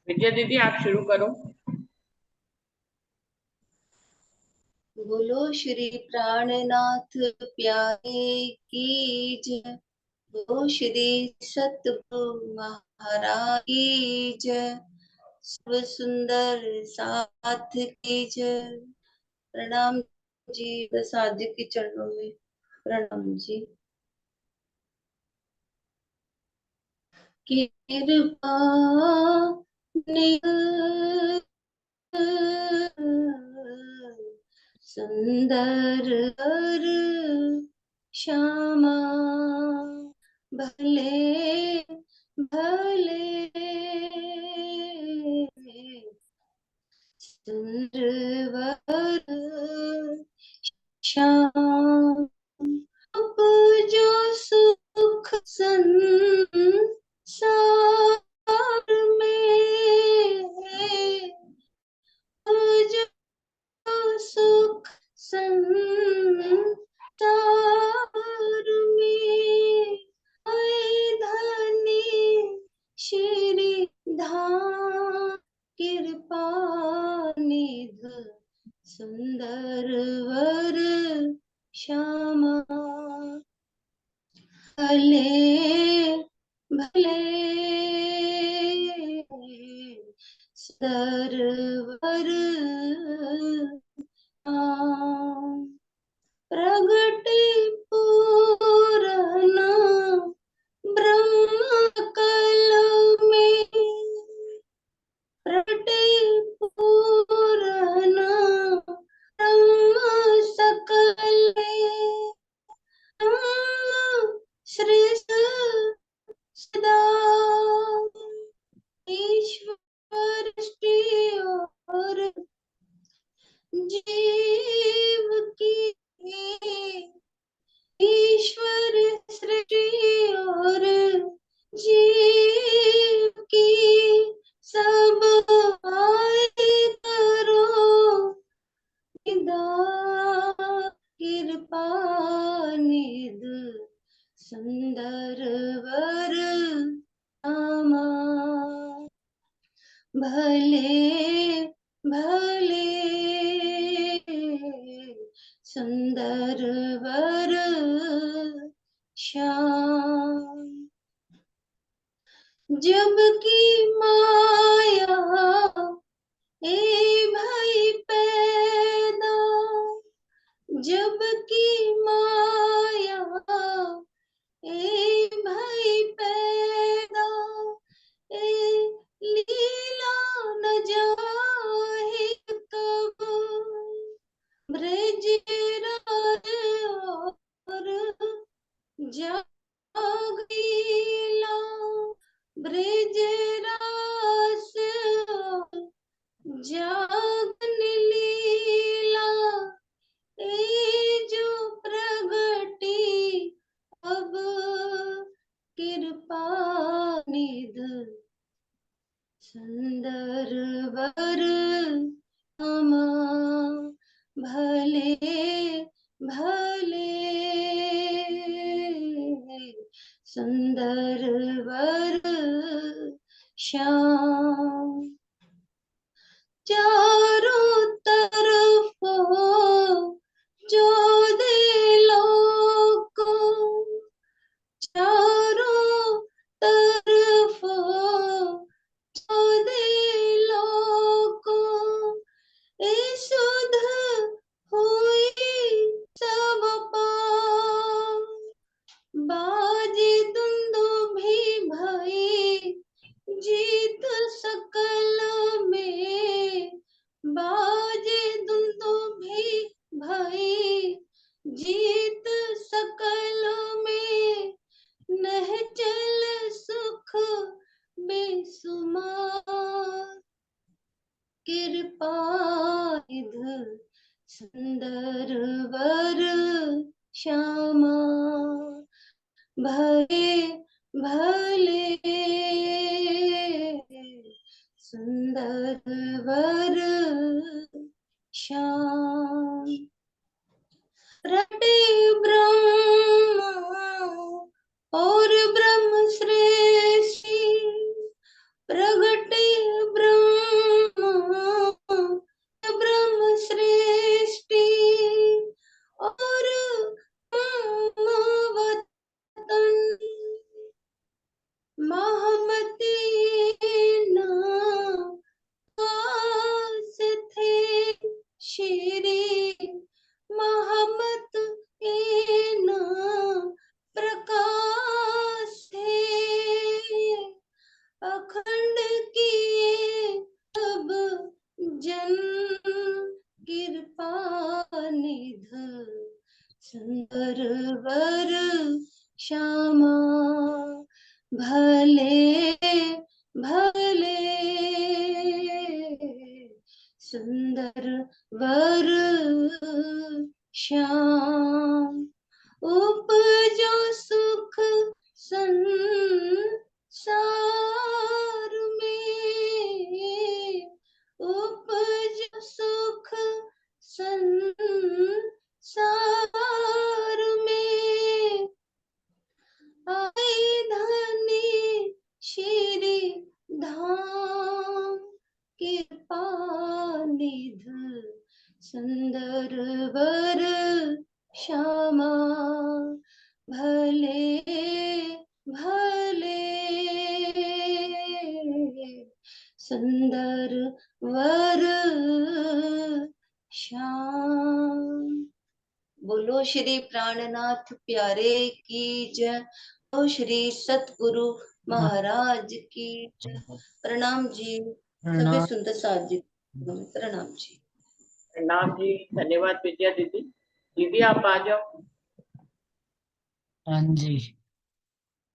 विद्या दीदी आप शुरू करो। बोलो श्री प्राणनाथ प्यारे की जय। बोलो श्री सतगुरु महाराज की जय। सब सुंदर साथ की जय। प्रणाम जी, प्रसाद जी के चरणों में प्रणाम जी। कृपा निध सुंदर वर श्यामा भले भले सुंदर वर श्याम अब जो सुख संसार में जो सुख संसार में धनी श्री धाम कृपा निध सुंदर वर श्यामा भले भले सरवर प्रगति पूर्ण ब्रह्म कल में प्रगति पूर्ण ब्रह्म सकल में श्रेष्ठ सदा ईश्वर सृष्टि और जीव की ईश्वर सृष्टि और जीव की सब आए करो निदा कृपा निध सुंदर वर श्यामा भले भले सुंदर वर श्याम जबकि माया ए भाई पैदा जबकि माया ए भाई पैदा ए लीला न जाहे कब ब्रज राज और जागीला ब्रज रास जागन लीला ए जो प्रगति अब कृपा निध सुंदर वर श्यामा भले भले सुंदर वर श्याम चारों तरफ जो दे लोको चारों तरफ दे लोको ए सुध हुई सब पार बाजे दुंदुभी भई जीत सकल में बाजे दुंदुभी भई जीत सकल में नह चल सुख बेसुमार कृपा निध सुंदर वर श्यामा भले भले सुंदर वर श्याम रटे ब्रह्म और ब्रह्म श्रेष्ठी प्रगटे भले भले सुंदर वर श्याम उपजो सुख संसार में उपजो सुख संसार में आई धनी श्री धाम कृपा निध सुंदर वर श्यामा भले भले सुंदर वर श्याम। बोलो श्री प्राणनाथ प्यारे की जय। बोलो श्री सतगुरु महाराज की जय। प्रणाम जी सभी सुंदर साथ जी। प्रणाम जी। प्रणाम जी। धन्यवाद विद्या दीदी। दीदी आप आ जाओ। हाँ जी।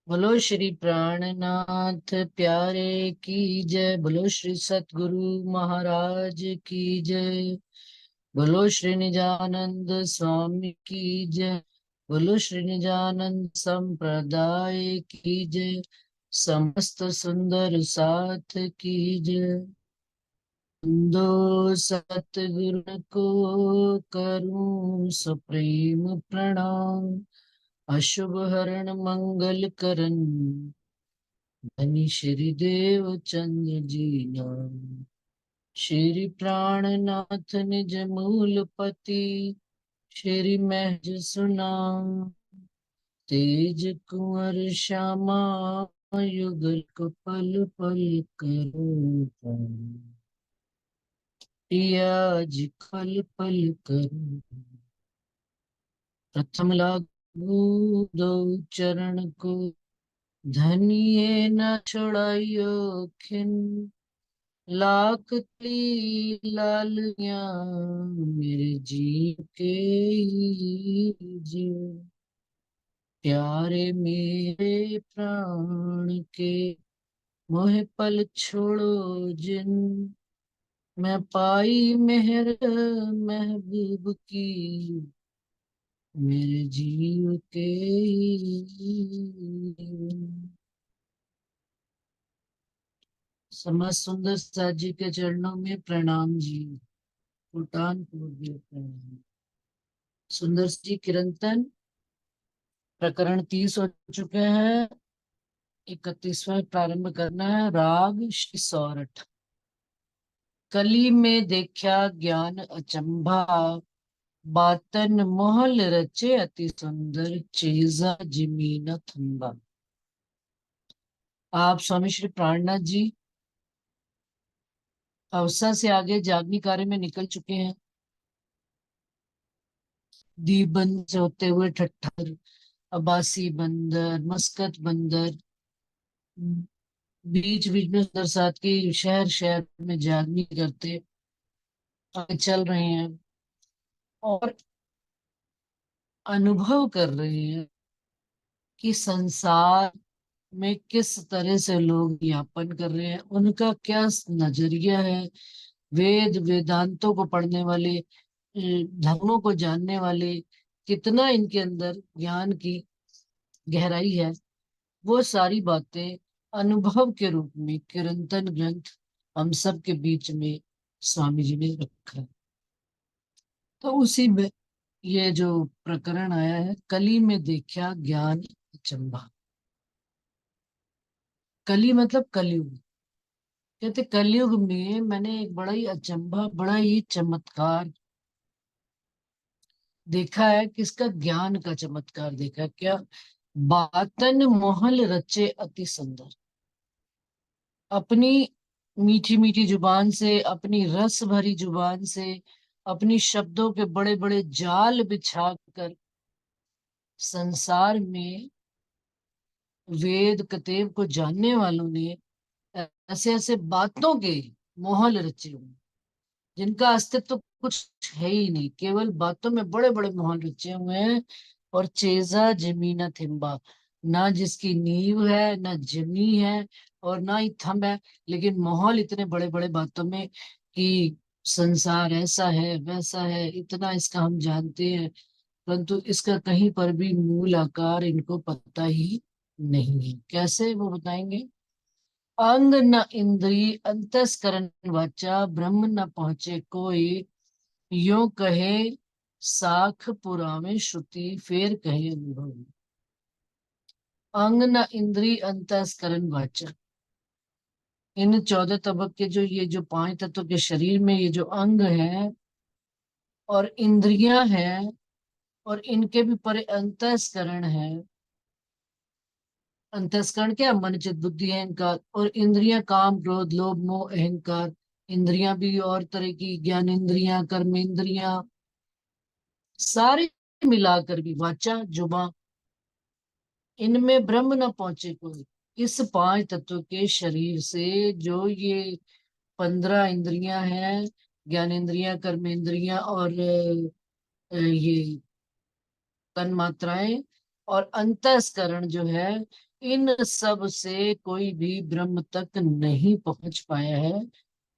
बोलो श्री प्राणनाथ प्यारे की जय। बोलो श्री सतगुरु महाराज की जय। बोलो श्री निजानंद स्वामी की जय। बोलो श्री निजानंद संप्रदाय की जय। समस्त सुंदर साथ की जय। दो सतगुरु को करूं सुप्रीम प्रणाम। अशुभ हरण मंगल करण धनी श्री देव चंद्र जी नाम। श्री प्राणनाथ निज मूलपति श्री महज सुनाम। तेज कुंवर श्यामा युगल को पल पल करो। आज पल पल करो। प्रथम लागू दो चरण को धनिये न छोड़ाइयो खिन। लाख लालियां मेरे जी के जीव। प्यारे मेरे प्राण के मोह पल छोड़ो जिन। मैं पाई मेहर महबूब की मेरे जीव के। समस्त सुंदर साथ जी के चरणों में प्रणाम जी। भूटान पूर्व प्रणाम। सुंदर जी किरंतन प्रकरण 30 हो चुके हैं। 31वां प्रारंभ करना है। राग श्री सौरठ। कली में देखा ज्ञान अचंभा बातन मोहल रचे अति सुंदर चेजा जिमीन थंबा। आप स्वामी श्री प्राणनाथ जी अवसा से आगे जागनी कार्य में निकल चुके हैं। दीपबंद से होते हुए ठट्ठर अबासी बंदर मस्कत बंदर बीच बीच में सुंदर साथ की शहर शहर में जागनी करते आगे चल रहे हैं और अनुभव कर रहे हैं कि संसार में किस तरह से लोग यापन कर रहे हैं। उनका क्या नजरिया है। वेद वेदांतों को पढ़ने वाले धर्मों को जानने वाले कितना इनके अंदर ज्ञान की गहराई है। वो सारी बातें अनुभव के रूप में किरंतन ग्रंथ हम सब के बीच में स्वामी जी ने रखा है। तो उसी में ये जो प्रकरण आया है कली में देखा ज्ञान अचंभा। कली मतलब कलयुग। कहते कलयुग में मैंने एक बड़ा ही अचंभा बड़ा ही चमत्कार देखा है। किसका? ज्ञान का चमत्कार देखा। क्या? बातन मोहल रचे अति सुंदर। अपनी मीठी मीठी जुबान से अपनी रस भरी जुबान से अपनी शब्दों के बड़े बड़े जाल बिछाकर संसार में वेद कतेव को जानने वालों ने ऐसे ऐसे बातों के मोहल रचे हुए जिनका अस्तित्व कुछ है ही नहीं। केवल बातों में बड़े बड़े मोहल रचे हुए हैं। और चेजा जमीना थिम्बा ना जिसकी नींव है, ना जमी है, और ना ही थंब है, लेकिन माहौल इतने बड़े बड़े बातों में कि संसार ऐसा है वैसा है, इतना इसका हम जानते हैं, परंतु इसका कहीं पर भी मूल आकार इनको पता ही नहीं है। कैसे, वो बताएंगे। अंग न इंद्री अंतस्करण वाचा, ब्रह्म न पहुंचे कोई, यूं कहे साख पुरावे श्रुति, फेर कहे अनुभव। अंग न इंद्री अंतस्करण वाचा, इन 14 तबक के जो ये जो 5 तत्व के शरीर में ये जो अंग है और इंद्रियां हैं और इनके भी परे अंतस्करण है। अंतस्करण क्या, मन चित बुद्धि अहंकार, और इंद्रियां काम क्रोध लोभ मोह अहंकार। इंद्रियां भी और तरह की, ज्ञान इंद्रियां, कर्म इंद्रियां, सारे मिलाकर भी वाचा जुबान, इनमें ब्रह्म न पहुंचे कोई। इस 5 तत्व के शरीर से जो ये 15 इंद्रियां हैं, ज्ञान इंद्रियां, कर्म इंद्रियां और ये तन मात्राएं और अंतस्करण जो है, इन सब से कोई भी ब्रह्म तक नहीं पहुंच पाया है।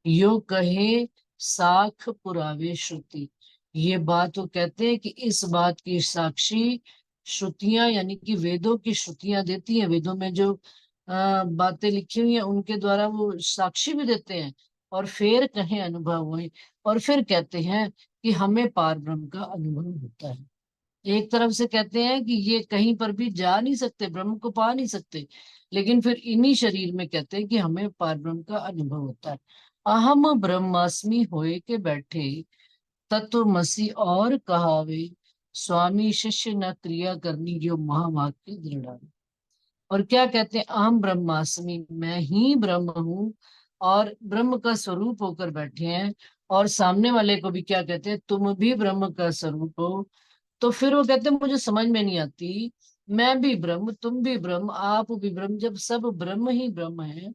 यो कहे साख पुरावे श्रुति, ये बात वो कहते हैं कि इस बात की साक्षी श्रुतियां, यानी कि वेदों की श्रुतियां देती हैं। वेदों में जो बातें लिखी हुई हैं उनके द्वारा वो साक्षी भी देते हैं, और फिर कहें अनुभव हुए, और फिर कहते हैं कि हमें पार ब्रह्म का अनुभव होता है। एक तरफ से कहते हैं कि ये कहीं पर भी जा नहीं सकते, ब्रह्म को पा नहीं सकते, लेकिन फिर इन्हीं शरीर में कहते हैं कि हमें पार ब्रह्म का अनुभव होता है। अहम ब्रह्मास्मि होए के बैठे, तत्वमसि और कहावे, स्वामी शिष्य न क्रिया करनी, जो महावाक्य दृढ़। और क्या कहते हैं, अहम ब्रह्मास्मि, मैं ही ब्रह्म हूँ, और ब्रह्म का स्वरूप होकर बैठे हैं। और सामने वाले को भी क्या कहते हैं, तुम भी ब्रह्म का स्वरूप हो। तो फिर वो कहते हैं मुझे समझ में नहीं आती, मैं भी ब्रह्म, तुम भी ब्रह्म, आप भी ब्रह्म, जब सब ब्रह्म ही ब्रह्म है,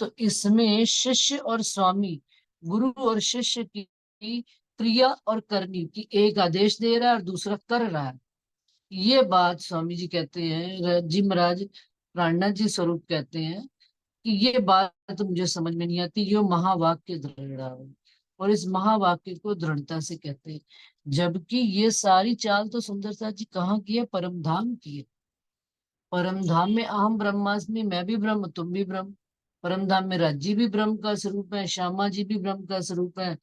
तो इसमें शिष्य और स्वामी, गुरु और शिष्य की क्रिया और करनी की, एक आदेश दे रहा है और दूसरा कर रहा है। ये बात स्वामी जी कहते हैं, जी महाराज प्राणनाथ जी स्वरूप कहते हैं कि ये बात तो मुझे समझ में नहीं आती, यो महावाक्य दृढ़ है। और इस महावाक्य को दृढ़ता से कहते हैं, जबकि ये सारी चाल तो सुंदरता जी कहाँ की है, परम धाम की है। परम धाम में अहम ब्रह्मास्मि, मैं भी ब्रह्म तुम भी ब्रह्म। परम धाम में राज्य भी ब्रह्म का स्वरूप है, श्यामा जी भी ब्रह्म का स्वरूप है।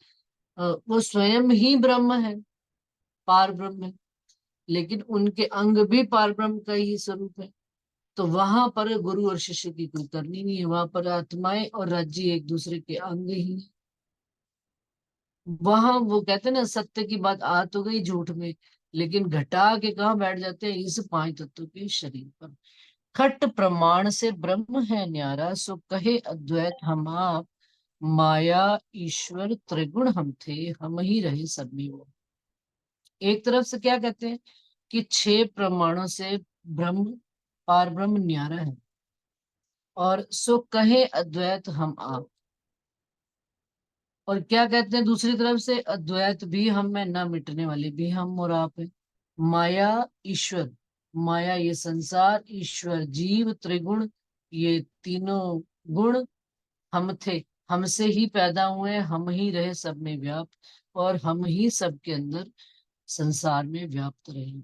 वो स्वयं ही ब्रह्म है, पार ब्रह्म है, लेकिन उनके अंग भी पार ब्रह्म का ही स्वरूप है। तो वहां पर गुरु और शिष्य की कोई करनी नहीं है, वहां पर आत्माएं और राज्य एक दूसरे के अंग ही हैं। वहां वो कहते हैं ना, सत्य की बात आ तो गई झूठ में, लेकिन घटा के कहाँ बैठ जाते हैं, इस 5 तत्व के शरीर पर। खट प्रमाण से ब्रह्म है न्यारा, सो कहे अद्वैत हम आप, माया ईश्वर त्रिगुण हम थे, हम ही रहे सब में वो। एक तरफ से क्या कहते हैं कि 6 प्रमाणों से ब्रह्म, पार ब्रह्म न्यारा है, और सो कहे अद्वैत हम आप। और क्या कहते हैं दूसरी तरफ से, अद्वैत भी हम में, न मिटने वाले भी हम और आप है। माया ईश्वर, माया ये संसार, ईश्वर जीव, त्रिगुण ये तीनों गुण हम थे, हमसे ही पैदा हुए, हम ही रहे सब में व्याप्त, और हम ही सबके अंदर संसार में व्याप्त रहे।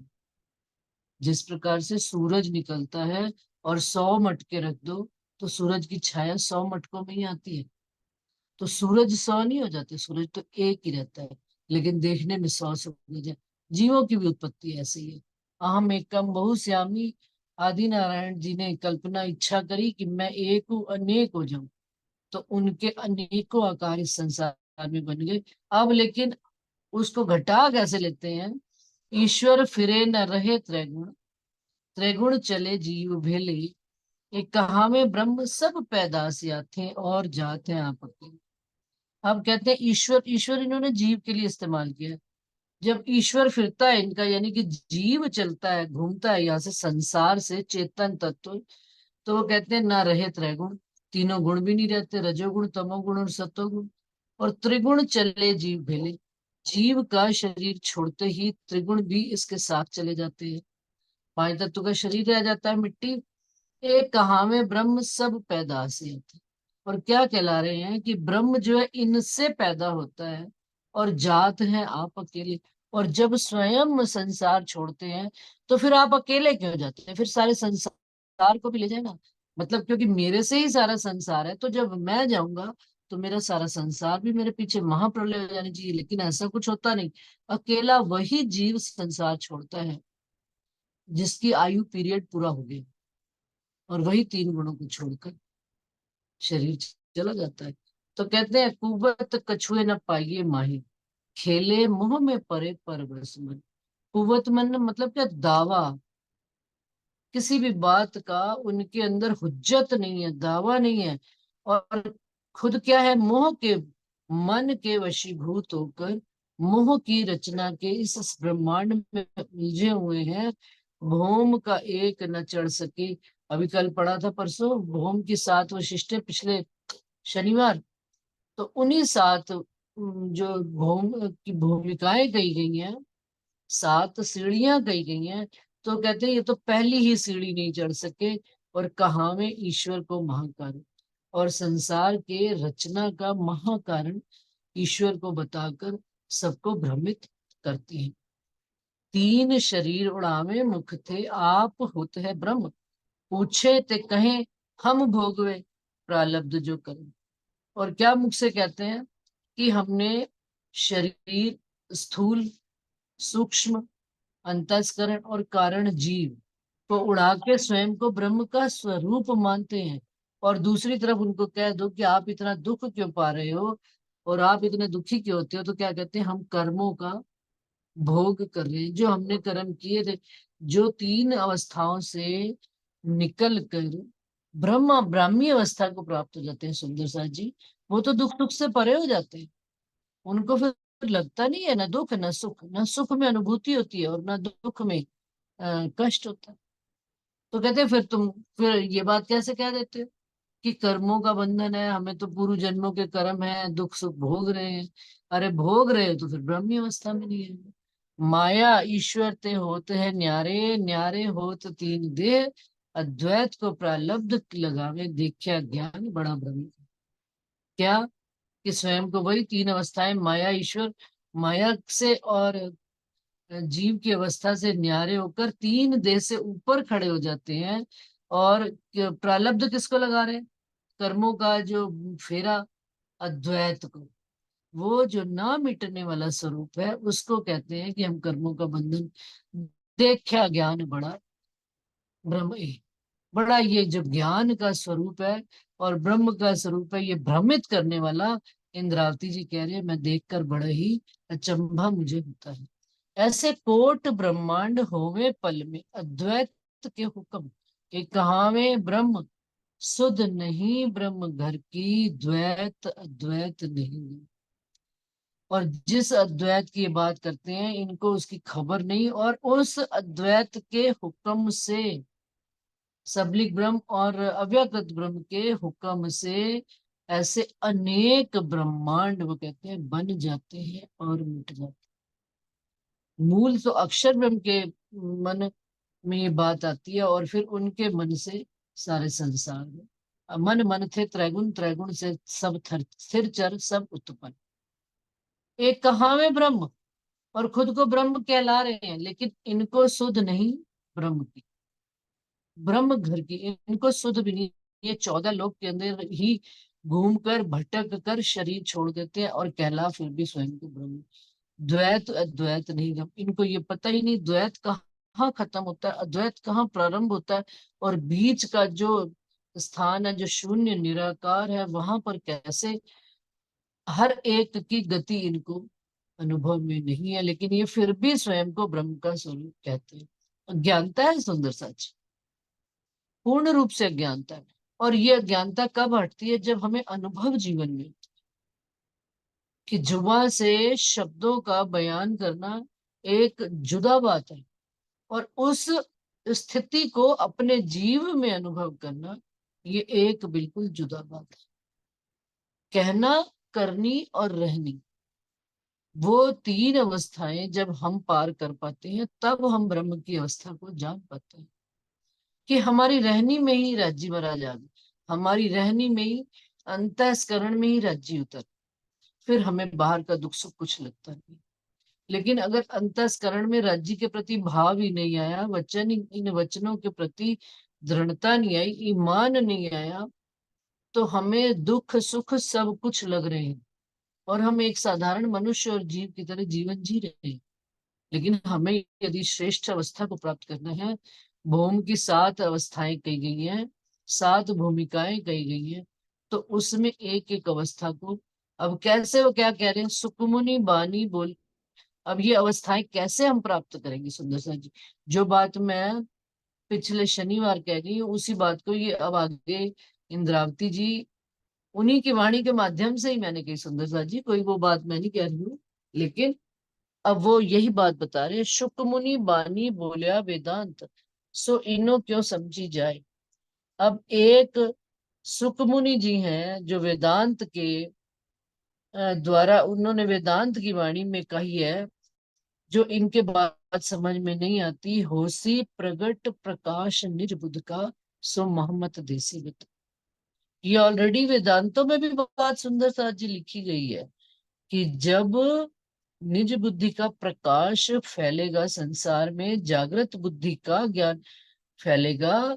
जिस प्रकार से सूरज निकलता है और 100 मटके रख दो, तो सूरज की छाया 100 मटकों में ही आती है। तो सूरज 100 नहीं हो जाते, सूरज तो एक ही रहता है, लेकिन देखने में 100 सूरज है। जीवों की भी उत्पत्ति ऐसी है। अहम एकम बहुश्यामी, आदि नारायण जी ने कल्पना इच्छा करी कि मैं एक हूँ अनेक हो जाऊं, तो उनके अनेकों आकार इस संसार में बन गए। अब लेकिन उसको घटा कैसे लेते हैं, ईश्वर फिरे न रहे त्रैगुण, त्रैगुण चले जीव भेले, एक कहावे ब्रह्म सब पैदास आते और जाते हैं आपके। अब कहते हैं ईश्वर, ईश्वर इन्होंने जीव के लिए इस्तेमाल किया है। जब ईश्वर फिरता है इनका, यानी कि जीव चलता है, घूमता है यहाँ से संसार से चेतन तत्व, तो वो कहते हैं ना रहे त्रैगुण, तीनों गुण भी नहीं रहते, रजोगुण तमोगुण और सतोगुण, और त्रिगुण चले जीव भेले, जीव का शरीर छोड़ते ही त्रिगुण भी इसके साथ चले जाते हैं। 5 तत्व का शरीर रह जाता है मिट्टी। एक कहावे ब्रह्म सब पैदा से होता। और क्या कहला रहे हैं कि ब्रह्म जो है इनसे पैदा होता है और जात है आप अकेले। और जब स्वयं संसार छोड़ते हैं तो फिर आप अकेले क्यों जाते हैं? फिर सारे संसार को भी ले जाए ना। मतलब क्योंकि मेरे से ही सारा संसार है, तो जब मैं जाऊंगा तो मेरा सारा संसार भी मेरे पीछे महाप्रलय हो जानी चाहिए, लेकिन ऐसा कुछ होता नहीं। अकेला वही जीव संसार छोड़ता है जिसकी आयु पीरियड पूरा हो गया, और वही 3 गुणों को छोड़कर शरीर चला जाता है। तो कहते हैं कुवत कछुए न पाइए माही, खेले मुंह में परे परवश मन। कुवत मन मतलब क्या? दावा। किसी भी बात का उनके अंदर हुज्जत नहीं है, दावा नहीं है। और खुद क्या है? मोह के मन के वशीभूत होकर मोह की रचना के इस ब्रह्मांड में उलझे हुए हैं। भौम का एक न चढ़ सके। अभी कल पढ़ा था, परसों, भौम की 7 वशिष्ठें पिछले शनिवार। तो उन्हीं 7 जो भौम की भूमिकाएं कही गई हैं, 7 सीढ़ियां कही गई हैं। तो कहते हैं ये तो पहली ही सीढ़ी नहीं चढ़ सके। और कहावे ईश्वर को महाकारण, और संसार के रचना का महाकारण ईश्वर को बताकर सबको भ्रमित करती हैं। 3 शरीर उड़ावे मुख थे, आप होत है ब्रह्म। पूछे ते कहे हम भोगवे, प्रालब्ध जो करें। और क्या मुख से कहते हैं? कि हमने शरीर, स्थूल, सूक्ष्म, अंतस्करण और कारण जीव को उड़ा के स्वयं को ब्रह्म का स्वरूप मानते हैं। और दूसरी तरफ उनको कह दो कि आप इतना दुख क्यों पा रहे हो और आप इतने दुखी क्यों होते हो, तो क्या कहते हैं? हम कर्मों का भोग कर रहे हैं, जो हमने कर्म किए थे। जो 3 अवस्थाओं से निकल कर ब्रह्म ब्राह्मी अवस्था को प्राप्त हो जाते हैं सुंदर साथ जी, वो तो दुख दुख से परे हो जाते हैं। उनको फिर लगता नहीं है ना दुख ना सुख। ना सुख में अनुभूति होती है और ना दुख में कष्ट होता है। तो कहते हैं फिर ये बात कैसे कह देते हो कि कर्मों का बंधन है, हमें तो पूर्व जन्मों के कर्म है, दुख सुख भोग रहे हैं। अरे भोग रहे हो तो फिर ब्रह्मी अवस्था में नहीं है। माया ईश्वर ते होते हैं न्यारे, न्यारे होत 3 देह। अद्वैत को प्रालब्ध लगावे, देखा ज्ञान बड़ा ब्रह्म। क्या? कि स्वयं को वही 3 अवस्थाएं, माया ईश्वर, माया से और जीव की अवस्था से न्यारे होकर 3 देह से ऊपर खड़े हो जाते हैं। और प्रालब्ध किसको लगा रहे हैं? कर्मों का जो फेरा, अद्वैत को। वो जो ना मिटने वाला स्वरूप है उसको कहते हैं कि हम कर्मों का बंधन देखा ज्ञान बड़ा ब्रह्म है। बड़ा ये जो ज्ञान का स्वरूप है और ब्रह्म का स्वरूप है, ये भ्रमित करने वाला। इंद्रावती जी कह रहे हैं मैं देखकर बड़ा ही अचंभा मुझे होता है। ऐसे कोट ब्रह्मांड होवे पल में, अद्वैत के हुक्म के कहावे ब्रह्म। सुध नहीं ब्रह्म घर की, द्वैत अद्वैत नहीं। और जिस अद्वैत की ये बात करते हैं इनको उसकी खबर नहीं, और उस अद्वैत के हुक्म से, सबलिक ब्रह्म और अव्यक्त ब्रह्म के हुक्म से ऐसे अनेक ब्रह्मांड वो कहते हैं बन जाते हैं और मिट जाते हैं। मूल तो अक्षर ब्रह्म के मन में ये बात आती है, और फिर उनके मन से सारे संसार में। मन मन थे त्रैगुण, त्रैगुण से सब स्थिर चर सब उत्पन्न। एक कहावे ब्रह्म, और खुद को ब्रह्म कहला रहे हैं, लेकिन इनको सुध नहीं ब्रह्म की, ब्रह्म घर की इनको सुध भी नहीं। ये 14 लोक के अंदर ही घूमकर भटक कर शरीर छोड़ देते हैं और कहला फिर भी स्वयं को ब्रह्म। द्वैत अद्वैत नहीं, इनको ये पता ही नहीं द्वैत कहाँ खत्म होता है, अद्वैत कहाँ प्रारंभ होता है। और बीच का जो स्थान है, जो शून्य निराकार है, वहां पर कैसे हर एक की गति इनको अनुभव में नहीं है, लेकिन ये फिर भी स्वयं को ब्रह्म का स्वरूप कहते हैं। अज्ञानता है सुंदर सच, पूर्ण रूप से अज्ञानता है। और ये अज्ञानता कब हटती है? जब हमें अनुभव जीवन में, कि जुबान से शब्दों का बयान करना एक जुदा बात है, और उस स्थिति को अपने जीव में अनुभव करना ये एक बिल्कुल जुदा बात है। कहना, करनी और रहनी, वो तीन अवस्थाएं जब हम पार कर पाते हैं तब हम ब्रह्म की अवस्था को जान पाते हैं कि हमारी रहनी में ही राज्य महाराज आ गए, हमारी रहनी में ही अंतःस्करण में ही राज्य उतर, फिर हमें बाहर का दुख सुख कुछ लगता नहीं। लेकिन अगर अंतःस्करण में राज्य के प्रति भाव ही नहीं आया, इन वचनों के प्रति दृढ़ता नहीं आई, ईमान नहीं आया, तो हमें दुख सुख सब कुछ लग रहे हैं और हम एक साधारण मनुष्य और जीव की तरह जीवन जी रहे हैं। लेकिन हमें यदि श्रेष्ठ अवस्था को प्राप्त करना है, भौम की 7 अवस्थाएं कही गई हैं, 7 भूमिकाएं कही गई हैं, तो उसमें एक एक अवस्था को, अब कैसे, वो क्या कह रहे हैं, सुकुमुनि बानी बोल, अब ये अवस्थाएं कैसे हम प्राप्त करेंगे सुंदर सा जी। जो बात मैं पिछले शनिवार कह गई हूँ उसी बात को ये अब आगे इंद्रावती जी, उन्हीं की वाणी के माध्यम से ही मैंने कही सुंदर सा जी, कोई वो बात मैं नहीं कह रही हूँ, लेकिन अब वो यही बात बता रहे हैं। शुक मुनि बानी बोलिया वेदांत, सो इनो क्यों समझी जाए। अब एक सुक मुनि जी हैं जो वेदांत के द्वारा, उन्होंने वेदांत की वाणी में कही है, जो इनके बात समझ में नहीं आती। होसी प्रगट प्रकाश निज बुद्ध का, सो मोहम्मद देसी बता। ये ऑलरेडी वेदांतों में भी बात सुंदर सा जी लिखी गई है कि जब निज बुद्धि का प्रकाश फैलेगा संसार में, जागृत बुद्धि का ज्ञान फैलेगा,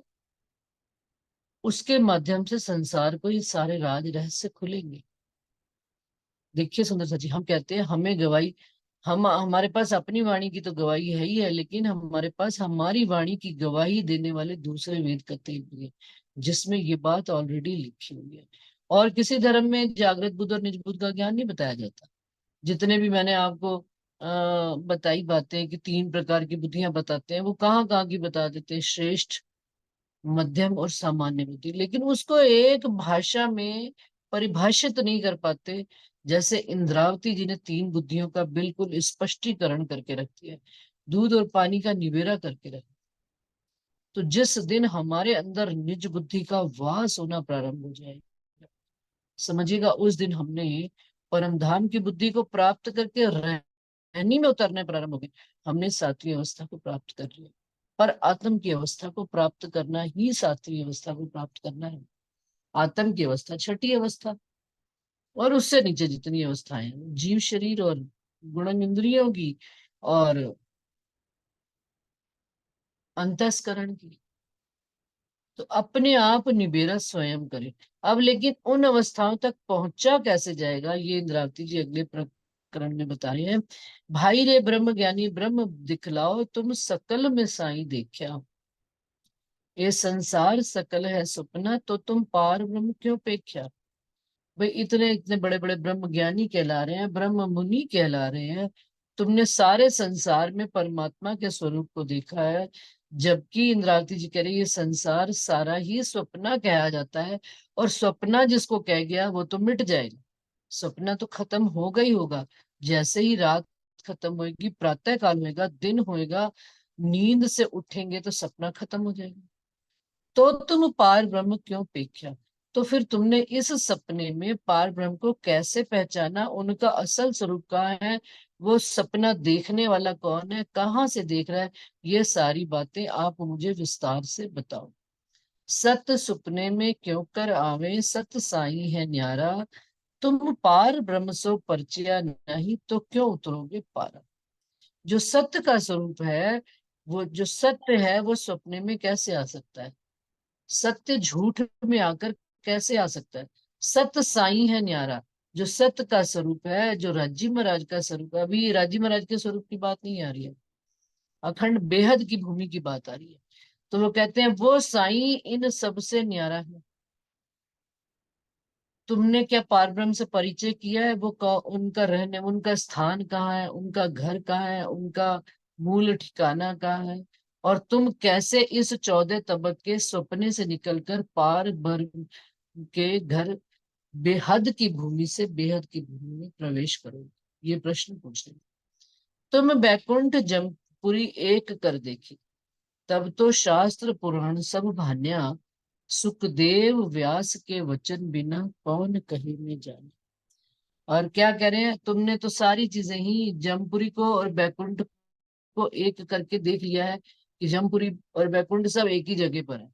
उसके माध्यम से संसार को ये सारे राज रहस्य खुलेंगे। देखिए सुंदर सा जी, हम कहते हैं हमें गवाही, हम हमारे पास अपनी वाणी की तो गवाही है ही है, लेकिन हमारे पास हमारी वाणी की गवाही देने वाले दूसरे वेद कथे भी है, जिसमें ये बात ऑलरेडी लिखी हुई है। और किसी धर्म में जागृत बुद्ध और निज बुद्ध का ज्ञान नहीं बताया जाता। जितने भी मैंने आपको बताई बातें कि 3 प्रकार की बुद्धियां बताते हैं, वो कहाँ कहाँ की बता देते हैं, श्रेष्ठ, मध्यम और सामान्य बुद्धि, लेकिन उसको एक भाषा में परिभाषित नहीं कर पाते। जैसे इंद्रावती जी ने 3 बुद्धियों का बिल्कुल स्पष्टीकरण करके रख दिया, दूध और पानी का निबेरा करके रख। तो जिस दिन हमारे अंदर निज बुद्धि का वास होना प्रारंभ हो जाएगा, समझिएगा उस दिन हमने परम धाम की बुद्धि को प्राप्त करके रहनी में उतरने प्रारंभ हो गए, हमने 7वीं अवस्था को प्राप्त कर लिया। पर आत्म की अवस्था को प्राप्त करना ही 7वीं अवस्था को प्राप्त करना है। आत्म की अवस्था 6ठी अवस्था, और उससे नीचे जितनी अवस्थाएं हैं जीव शरीर और गुण इंद्रियों की और अंतस्करण की, तो अपने आप निबेरा स्वयं करे। अब लेकिन उन अवस्थाओं तक पहुंचा कैसे जाएगा, ये इंद्रावती जी अगले प्रकरण में बता रहे हैं। भाई रे ब्रह्म ज्ञानी ब्रह्म दिखलाओ, तुम सकल में साई देखा, ये संसार सकल है सपना, तो तुम पार ब्रह्म क्यों पेख्या। भाई इतने इतने बड़े बड़े ब्रह्म ज्ञानी कहला रहे हैं, ब्रह्म मुनि कहला रहे हैं, तुमने सारे संसार में परमात्मा के स्वरूप को देखा है, जबकि इंद्रावती जी कह रही है ये संसार सारा ही स्वप्ना कहा जाता है, और स्वप्ना जिसको कह गया वो तो मिट जाएगा, सपना तो खत्म होगा ही होगा। जैसे ही रात खत्म होगी, प्रातः काल होगा, दिन होएगा, नींद से उठेंगे तो सपना खत्म हो जाएगा। तो तुम पार ब्रह्म क्यों पेख्या, तो फिर तुमने इस सपने में पार ब्रह्म को कैसे पहचाना, उनका असल स्वरूप कहाँ है, वो सपना देखने वाला कौन है, कहाँ से देख रहा है, ये सारी बातें आप मुझे विस्तार से बताओ। सत सुपने में क्यों कर आवे, सत साई है न्यारा, तुम पार ब्रह्म सो परचिया नहीं, तो क्यों उतरोगे पारा। जो सत्य का स्वरूप है, वो जो सत्य है वो सपने में कैसे आ सकता है, सत्य झूठ में आकर कैसे आ सकता है। सत्य साई है न्यारा, जो सत्य का स्वरूप है, जो राजी महाराज का स्वरूप है, अभी राजी महाराज के स्वरूप की बात नहीं आ रही है, अखंड बेहद की भूमि की बात आ रही है। तो वो कहते हैं वो साई इन सबसे न्यारा है। तुमने क्या पारब्रह्म से परिचय किया है, वो उनका रहने, उनका स्थान कहाँ है, उनका घर कहाँ है, उनका मूल ठिकाना कहाँ है, और तुम कैसे इस 14 तबक के सपने से निकलकर पार ब्रह्म के घर, बेहद की भूमि से बेहद की भूमि में प्रवेश करोगे, ये प्रश्न पूछ रहे। तुम बैकुंठ जमपुरी एक कर देखी, तब तो शास्त्र पुराण सब भान्या, सुखदेव व्यास के वचन बिना कौन कहे में जाने। और क्या कह रहे हैं, तुमने तो सारी चीजें ही जमपुरी को और बैकुंठ को एक करके देख लिया है कि जमपुरी और बैकुंठ सब एक ही जगह पर है।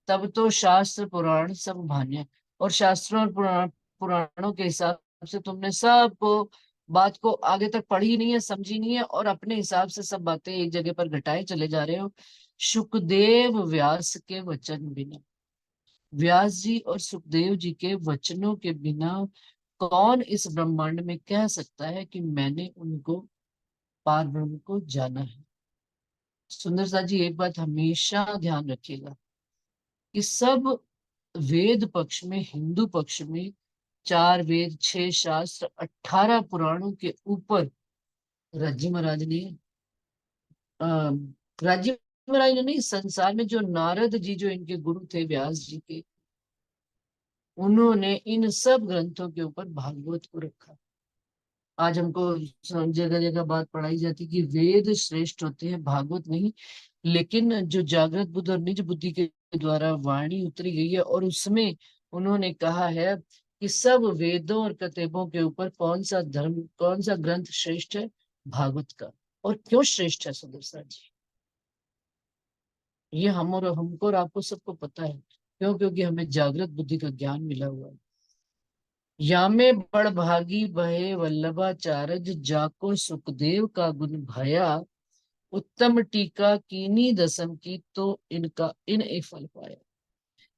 तब तो शास्त्र पुराण सब मान्य, और शास्त्रों और पुराणों के हिसाब से तुमने सब को बात को आगे तक पढ़ी नहीं है, समझी नहीं है, और अपने हिसाब से सब बातें एक जगह पर घटाए चले जा रहे हो। सुखदेव व्यास के वचन बिना, व्यास जी और सुखदेव जी के वचनों के बिना कौन इस ब्रह्मांड में कह सकता है कि मैंने उनको पार ब्रह्म को जाना है। सुंदर सा जी एक बात हमेशा ध्यान रखिएगा कि सब वेद पक्ष में, हिंदू पक्ष में 4 वेद, 6 शास्त्र, 18 पुराणों के ऊपर राज्य महाराज ने अ, राज्य महाराज ने नहीं, संसार में जो नारद जी जो इनके गुरु थे व्यास जी के, उन्होंने इन सब ग्रंथों के ऊपर भागवत को रखा। आज हमको जगह जगह बात पढ़ाई जाती कि वेद श्रेष्ठ होते हैं, भागवत नहीं। लेकिन जो जागृत बुद्ध और निज बुद्धि के द्वारा वाणी उतरी गई है, और उसमें उन्होंने कहा है कि सब वेदों और कतेबों के ऊपर कौन सा धर्म, कौन सा ग्रंथ श्रेष्ठ है, भागवत का। और क्यों श्रेष्ठ है सुदर्शन जी, ये हमको और आपको सबको पता है। क्यों? क्योंकि हमें जागृत बुद्धि का ज्ञान मिला हुआ है। यामे बड़ भागी बहे वल्लभाचारज, जाको सुखदेव का गुण भया, उत्तम टीका कीनी दसम की, तो इनका इन एक फल पाया।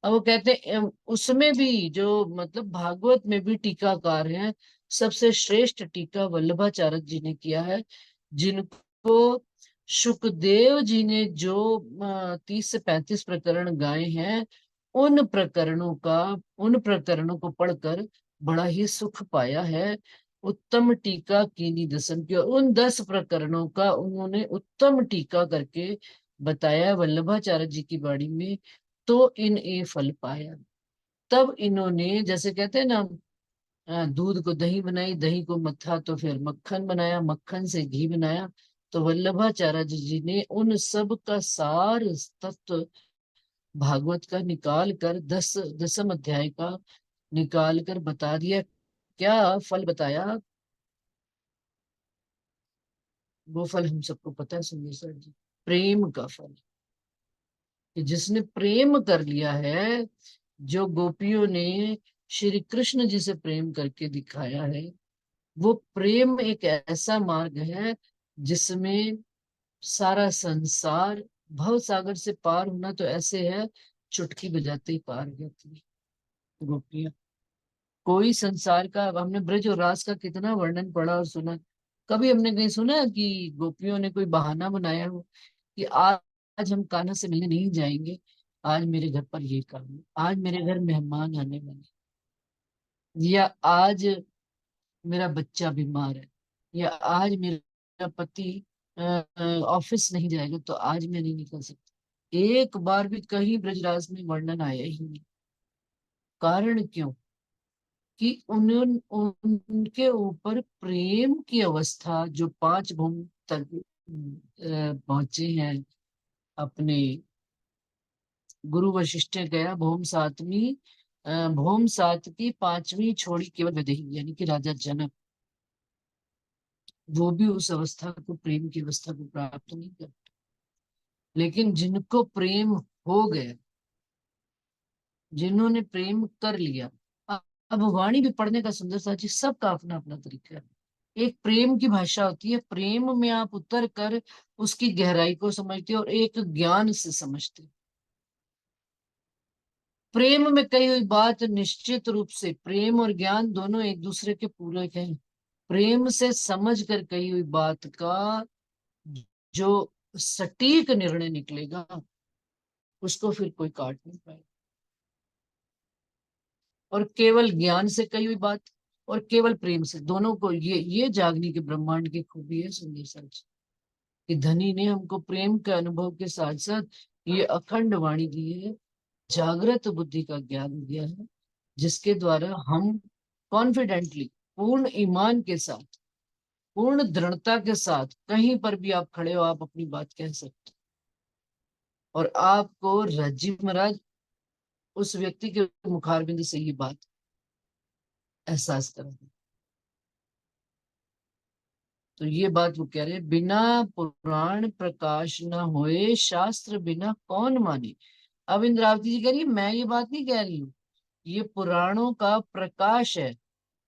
अब वो कहते हैं उसमें भी जो मतलब भागवत में भी टीकाकार हैं, सबसे श्रेष्ठ टीका वल्लभाचार्य जी ने किया है, जिनको सुखदेव जी ने जो 30 से 35 प्रकरण गाए हैं, उन प्रकरणों को पढ़कर बड़ा ही सुख पाया है। उत्तम टीका कीनी दसम की, और उन 10 प्रकरणों का उन्होंने उत्तम टीका करके बताया वल्लभाचार्य जी की वाणी में, तो इन ए फल पाया। तब इन्होंने, जैसे कहते हैं ना, दूध को दही बनाई, दही को मत्था तो फिर मक्खन बनाया, मक्खन से घी बनाया। तो वल्लभाचार्य जी ने उन सब का सार तत्व भागवत का निकाल कर 10 अध्याय का निकाल कर बता दिया। क्या फल बताया? वो फल हम सबको पता है सुंदर सर जी, प्रेम का फल। कि जिसने प्रेम कर लिया है, जो गोपियों ने श्री कृष्ण जी से प्रेम करके दिखाया है, वो प्रेम एक ऐसा मार्ग है जिसमें सारा संसार, भव सागर से पार होना तो ऐसे है, चुटकी बजाते ही पार हो जाती है गोपियां। कोई संसार का, अब हमने ब्रज और रास का कितना वर्णन पढ़ा और सुना, कभी हमने कहीं सुना कि गोपियों ने कोई बहाना बनाया हो कि आज हम कान्हा से मिलने नहीं जाएंगे, आज मेरे घर पर ये काम है, आज मेरे घर मेहमान आने वाले, या आज मेरा बच्चा बीमार है, या आज मेरा पति ऑफिस नहीं जाएगा तो आज मैं नहीं निकल सकती। एक बार भी कहीं ब्रजराज में वर्णन आया ही नहीं। कारण क्यों? कि उनके ऊपर प्रेम की अवस्था, जो 5 भूम तक पहुंचे हैं अपने गुरु वशिष्ठ गया, भूम सात की 5वीं छोड़ी केवल वैदेही, यानी कि राजा जनक, वो भी उस अवस्था को, प्रेम की अवस्था को प्राप्त नहीं कर। लेकिन जिनको प्रेम हो गया, जिन्होंने प्रेम कर लिया, अब वाणी भी पढ़ने का सुंदर सा चीज, सबका अपना अपना तरीका है। एक प्रेम की भाषा होती है, प्रेम में आप उतर कर उसकी गहराई को समझते हो, और एक ज्ञान से समझते हो। प्रेम में कही हुई बात निश्चित रूप से, प्रेम और ज्ञान दोनों एक दूसरे के पूरक हैं। प्रेम से समझ कर कही हुई बात का जो सटीक निर्णय निकलेगा, उसको फिर कोई काट नहीं पाएगा। और केवल ज्ञान से कही हुई बात और केवल प्रेम से, दोनों को, ये जागने के ब्रह्मांड की खूबी है सुंदर सच, कि धनी ने हमको प्रेम के अनुभव के साथ साथ ये अखंड वाणी दी है, जागृत बुद्धि का ज्ञान दिया है, जिसके द्वारा हम कॉन्फिडेंटली, पूर्ण ईमान के साथ, पूर्ण दृढ़ता के साथ, कहीं पर भी आप खड़े हो, आप अपनी बात कह सकते हो। और आपको राजीव महाराज उस व्यक्ति के मुखारबिंद से ये बात एहसास करेंगे। तो ये बात वो कह रहे हैं, बिना पुराण प्रकाश न होए शास्त्र बिना कौन माने। अब इंद्रावती जी कह रही है मैं ये बात नहीं कह रही हूँ, ये पुराणों का प्रकाश है,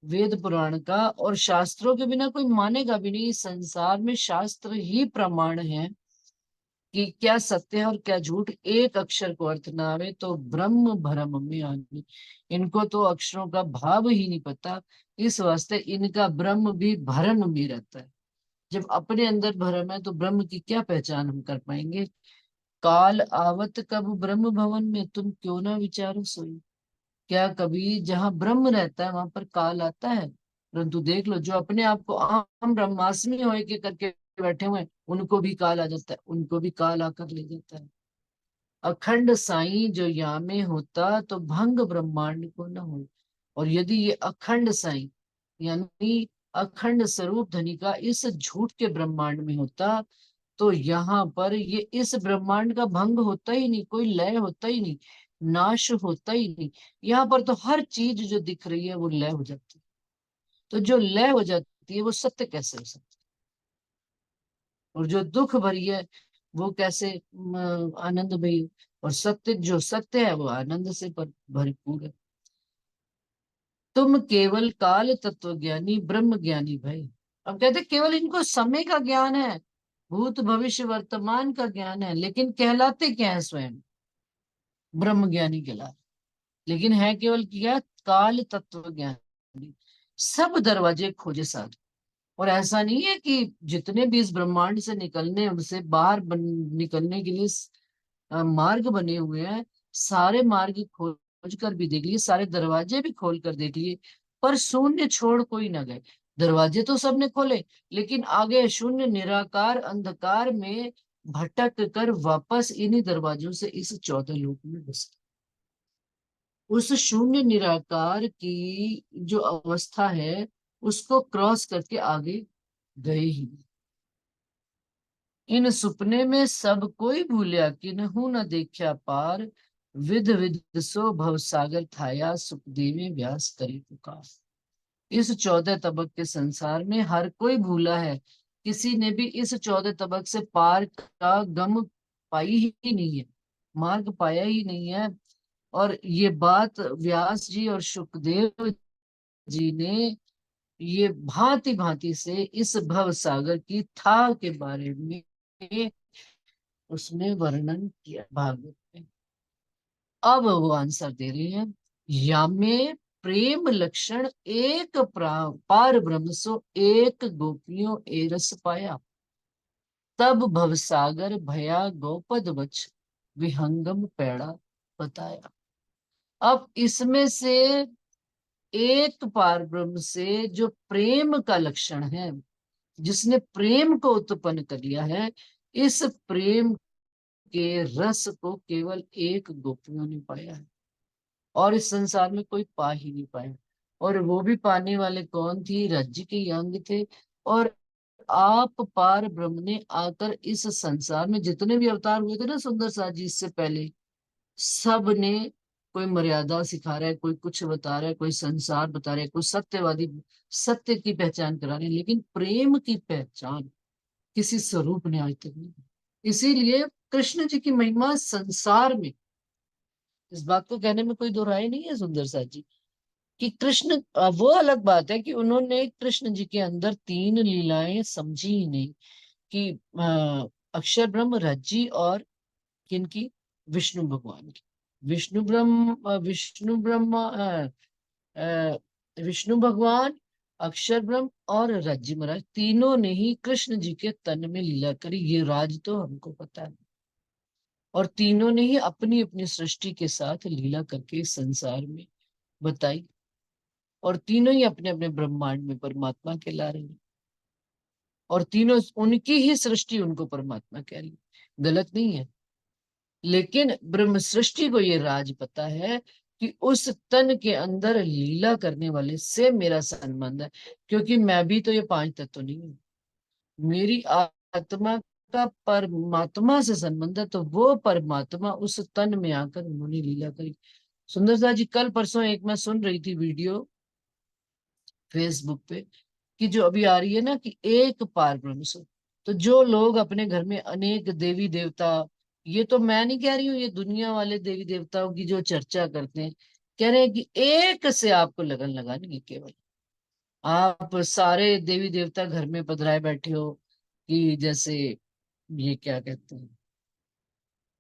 वेद पुराण का, और शास्त्रों के बिना कोई मानेगा भी नहीं। इस संसार में शास्त्र ही प्रमाण है कि क्या सत्य है और क्या झूठ। एक अक्षर को अर्थ ना आवे तो ब्रह्म भरम में आने। इनको तो अक्षरों का भाव ही नहीं पता, इस वास्ते इनका ब्रह्म भी भरम में रहता है। जब अपने अंदर भरम है तो ब्रह्म की क्या पहचान हम कर पाएंगे। काल आवत कब ब्रह्म भवन में तुम क्यों ना विचारो सोई। क्या कभी जहां ब्रह्म रहता है वहां पर काल आता है। परंतु देख लो जो अपने आप को हम ब्रह्मास्मि होए के करके बैठे हुए हैं, उनको भी काल आ जाता है, उनको भी काल आकर ले जाता है। अखंड साई जो यामे होता तो भंग ब्रह्मांड को न हो। और यदि ये अखंड साई यानी अखंड स्वरूप धनी का इस झूठ के ब्रह्मांड में होता तो यहाँ पर ये इस ब्रह्मांड का भंग होता ही नहीं, कोई लय होता ही नहीं, नाश होता ही नहीं। यहाँ पर तो हर चीज जो दिख रही है वो लय हो जाती है। तो जो लय हो जाती है वो सत्य कैसे हो सकती है। और जो दुख भरी है वो कैसे आनंद भरी। और सत्य जो सत्य है वो आनंद से भरपूर है। तुम केवल काल तत्व ज्ञानी ब्रह्म ज्ञानी भाई। अब कहते केवल इनको समय का ज्ञान है, भूत भविष्य वर्तमान का ज्ञान है, लेकिन कहलाते क्या है स्वयं ब्रह्म ज्ञानी कहलाते, लेकिन है केवल क्या, काल तत्व ज्ञानी। सब दरवाजे खोजे साधु। और ऐसा नहीं है कि जितने भी इस ब्रह्मांड से निकलने उनसे बाहर निकलने के लिए मार्ग बने हुए हैं, सारे मार्ग खोज कर भी देख लिए, सारे दरवाजे भी खोल कर देख लिए, पर शून्य छोड़ कोई ना गए। दरवाजे तो सबने खोले, लेकिन आगे शून्य निराकार अंधकार में भटक कर वापस इन्हीं दरवाजों से इस 14 लोक में घुस गए। उस शून्य निराकार की जो अवस्था है उसको क्रॉस करके आगे गए ही नहीं। इन सुपने में सब कोई भूलिया किन्हू न देखा पार, विध विध सो भव सागर थाया सुखदेवी व्यास करी पुकार। इस 14 तबक के संसार में हर कोई भूला है, किसी ने भी इस 14 तबक से पार का गम पाई ही नहीं है, मार्ग पाया ही नहीं है। और ये बात व्यास जी और सुखदेव जी ने ये भांति भांति से इस भव सागर की था के बारे में उसने वर्णन किया भागवत में। अब वो आंसर दे रहे हैं, यामे प्रेम लक्षण एक पार ब्रह्म सो एक गोपियों ए रस पाया, तब भवसागर भया गोपद वच विहंगम पैड़ा बताया। अब इसमें से एक पार ब्रह्म से जो प्रेम का लक्षण है, जिसने प्रेम को उत्पन्न कर लिया है, इस प्रेम के रस को केवल एक गोपियों ने पाया है और इस संसार में कोई पा ही नहीं पाया। और वो भी पाने वाले कौन थी, राज्य के यंग थे। और आप पार ब्रह्म ने आकर इस संसार में जितने भी अवतार हुए थे ना सुंदर साथ जी इससे पहले, सब ने कोई मर्यादा सिखा रहा है, कोई कुछ बता रहा है, कोई संसार बता रहा है, कोई सत्यवादी सत्य की पहचान करा रहे हैं, लेकिन प्रेम की पहचान किसी स्वरूप ने आज तक नहीं की। इसीलिए कृष्ण जी की महिमा संसार में, इस बात को कहने में कोई दो राय नहीं है सुंदर साथ जी, कि कृष्ण वो अलग बात है कि उन्होंने कृष्ण जी के अंदर 3 लीलाएं समझी ही नहीं, कि अक्षर ब्रह्म रज्जी और किनकी, विष्णु भगवान की। विष्णु भगवान, अक्षर ब्रह्म और रज्जी महाराज, तीनों ने ही कृष्ण जी के तन में लीला करी, ये राज तो हमको पता है। और तीनों ने ही अपनी अपनी सृष्टि के साथ लीला करके इस संसार में बताई, और तीनों ही अपने अपने ब्रह्मांड में परमात्मा कहला रहे हैं, और तीनों उनकी ही सृष्टि उनको परमात्मा कह रही, गलत नहीं है। लेकिन ब्रह्म सृष्टि को ये राज पता है कि उस तन के अंदर लीला करने वाले से मेरा संबंध है, क्योंकि मैं भी तो ये 5 तत्व नहीं हूं, मेरी आत्मा का परमात्मा से संबंध है। तो वो परमात्मा उस तन में आकर उन्होंने लीला करी। सुंदरता जी कल परसों एक मैं सुन रही थी वीडियो फेसबुक पे, कि जो अभी आ रही है ना कि एक पार ब्रह्म से, तो जो लोग अपने घर में अनेक देवी देवता, ये तो मैं नहीं कह रही हूँ, ये दुनिया वाले देवी देवताओं की जो चर्चा करते हैं, कह रहे हैं कि एक से आपको लगन लगानी है केवल। आप सारे देवी देवता घर में पधराए बैठे हो, कि जैसे ये क्या कहते हैं,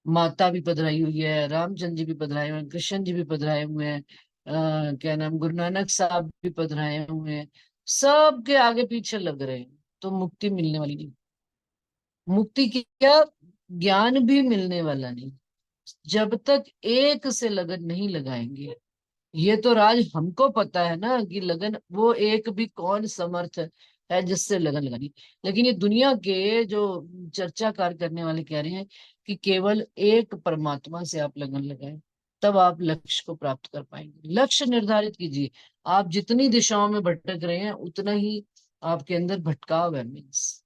माता भी पधराई हुई है, रामचंद्र जी भी पधराए हुए हैं, कृष्ण जी भी पधराए हुए हैं, क्या नाम, गुरु नानक साहब भी पधराए हुए हैं, सबके आगे पीछे लग रहे हैं, तो मुक्ति मिलने वाली नहीं। मुक्ति की क्या, ज्ञान भी मिलने वाला नहीं, जब तक एक से लगन नहीं लगाएंगे। ये तो राज हमको पता है ना कि लगन, वो एक भी कौन समर्थ है जिससे लगन लगानी। लेकिन ये दुनिया के जो चर्चाकार करने वाले कह रहे हैं कि केवल एक परमात्मा से आप लगन लगाएं, तब आप लक्ष्य को प्राप्त कर पाएंगे। लक्ष्य निर्धारित कीजिए। आप जितनी दिशाओं में भटक रहे हैं उतना ही आपके अंदर भटकाव है, मीन्स।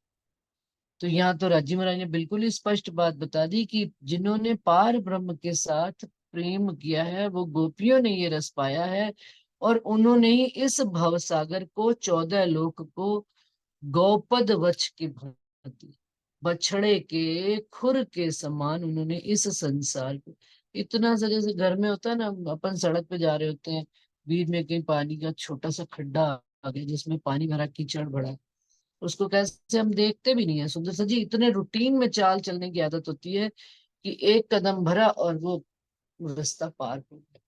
तो यहाँ तो राजी महाराज ने बिल्कुल ही स्पष्ट बात बता दी कि जिन्होंने पार ब्रह्म के साथ प्रेम किया है, वो गोपियों ने ये रस पाया है, और उन्होंने ही इस भवसागर को, 14 लोक को गौपद वच की भांति, बछड़े के खुर के समान उन्होंने इस संसार को, इतना सा, जैसे घर में होता है ना, अपन सड़क पे जा रहे होते हैं, बीच में कहीं पानी का छोटा सा खड्डा आ गया जिसमें पानी भरा, कीचड़ भरा है, उसको कैसे हम देखते भी नहीं है। सुंदर सा जी, इतने रूटीन में चाल चलने की आदत होती है कि एक कदम भरा और वो रास्ता पार हो गया।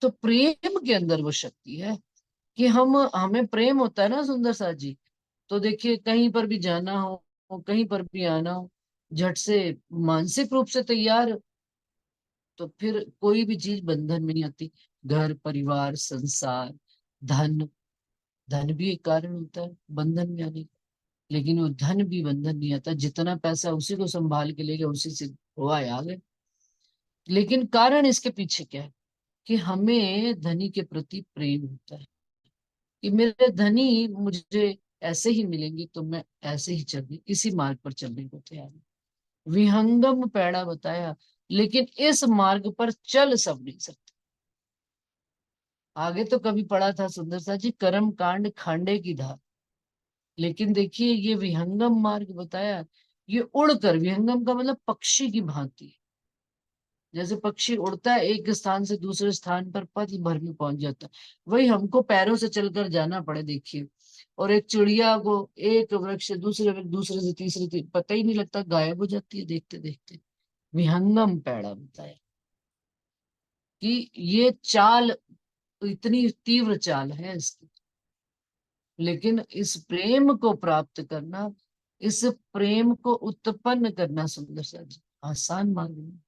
तो प्रेम के अंदर वो शक्ति है कि हमें प्रेम होता है ना सुंदर सा जी, तो देखिए कहीं पर भी जाना हो, कहीं पर भी आना हो, झट से मानसिक रूप से तैयार, तो फिर कोई भी चीज बंधन में नहीं आती। घर परिवार संसार, धन, धन भी एक कारण होता है बंधन में आने का, लेकिन वो धन भी बंधन नहीं आता। जितना पैसा उसी को संभाल के लेगा, उसी से हुआ है आगे। लेकिन कारण इसके पीछे क्या है, कि हमें धनी के प्रति प्रेम होता है, कि मेरे धनी मुझे ऐसे ही मिलेंगे तो मैं ऐसे ही चलने, इसी मार्ग पर चलने को तैयार हूँ। विहंगम पैड़ा बताया, लेकिन इस मार्ग पर चल सब नहीं सकते। आगे तो कभी पढ़ा था सुंदर सा जी, कर्म कांड खांडे की धार, लेकिन देखिए ये विहंगम मार्ग बताया, ये उड़कर, विहंगम का मतलब पक्षी की भांति, जैसे पक्षी उड़ता है एक स्थान से दूसरे स्थान पर पथ भर में पहुंच जाता है, वही हमको पैरों से चलकर जाना पड़े, देखिए। और एक चिड़िया को एक वृक्ष से दूसरे वृक्ष, दूसरे से तीसरे, पता ही नहीं लगता, गायब हो जाती है देखते देखते। विहंगम पैड़ा बताया कि ये चाल, इतनी तीव्र चाल है इसकी। लेकिन इस प्रेम को प्राप्त करना, इस प्रेम को उत्पन्न करना सुंदर सा जी आसान मार्ग नहीं।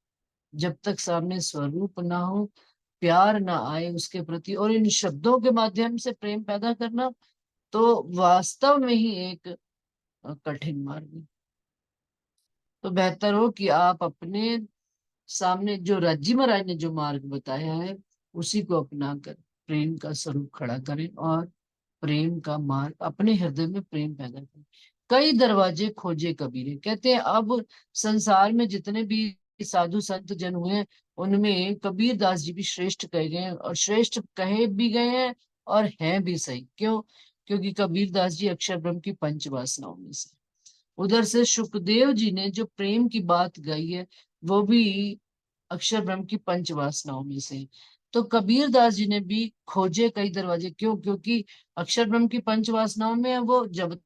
जब तक सामने स्वरूप ना हो, प्यार ना आए उसके प्रति, और इन शब्दों के माध्यम से प्रेम पैदा करना, तो वास्तव में ही एक कठिन मार्ग है। तो बेहतर हो कि आप अपने सामने जो राजी महाराज ने जो मार्ग बताया है, उसी को अपना कर प्रेम का स्वरूप खड़ा करें, और प्रेम का मार्ग अपने हृदय में प्रेम पैदा करें। कई दरवाजे खोजे कबीर ने, कहते हैं अब संसार में जितने भी साधु संत जन हुए हैं, उनमें कबीर दास जी भी श्रेष्ठ कहे गए हैं, और श्रेष्ठ कहे भी गए हैं और हैं भी सही। क्यों? क्योंकि कबीर दास जी अक्षर ब्रह्म की पंच वासनाओं में से। उधर से सुखदेव जी ने जो प्रेम की बात गाई है, वो भी अक्षर ब्रह्म की पंच वासनाओं में से। तो कबीर दास जी ने भी खोजे कई दरवाजे। क्यों? क्योंकि अक्षर ब्रह्म की पंच वासनाओं में वो जब